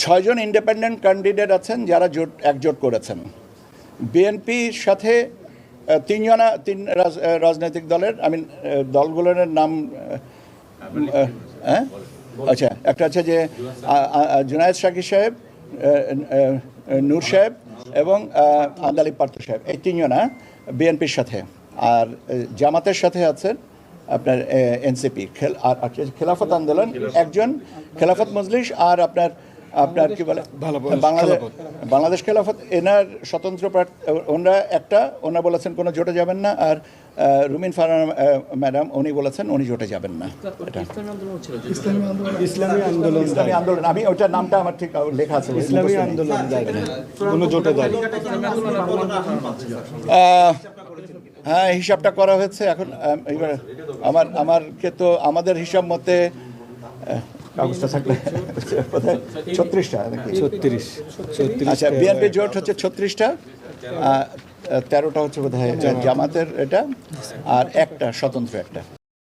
6 জন independent candidate আছেন যারা একজোট করেছেন। বিএনপির সাথে তিন রাজনৈতিক দলের, দলগুলোর নাম, আচ্ছা, একটা আছে যে জুনায়েদ শাকির সাহেব, নূর সাহেব এবং আন্দালিব পার্থ সাহেব, এই 3 জনা বিএনপির সাথে। আর জামাতের সাথে আছেন আপনার এনসিপি, আর খেলাফত আন্দোলন একজন, খেলাফত মজলিস, আর আপনার কি বলে বাংলাদেশ খেলাফত, এনার স্বতন্ত্র ওনারা বলেছেন কোনো জোটে যাবেন না। আর রুমিন ফারহানা ম্যাডাম উনি বলেছেন উনি জোটে যাবেন না। ইসলামী আন্দোলন, আমি ওইটার নামটা আমার ঠিক লেখা আছে, ইসলামী আন্দোলন কোনো জোটে যায়। হ্যাঁ, হিসাবটা করা হয়েছে। এখন আমারকে তো আমাদের হিসাব মতে কাগজটা থাকলে 36টা নাকি? 36। আচ্ছা, বিএনপি জোট হচ্ছে 36টা, 13টা হচ্ছে বোধহয় জামাতের এটা, আর একটা স্বতন্ত্র একটা।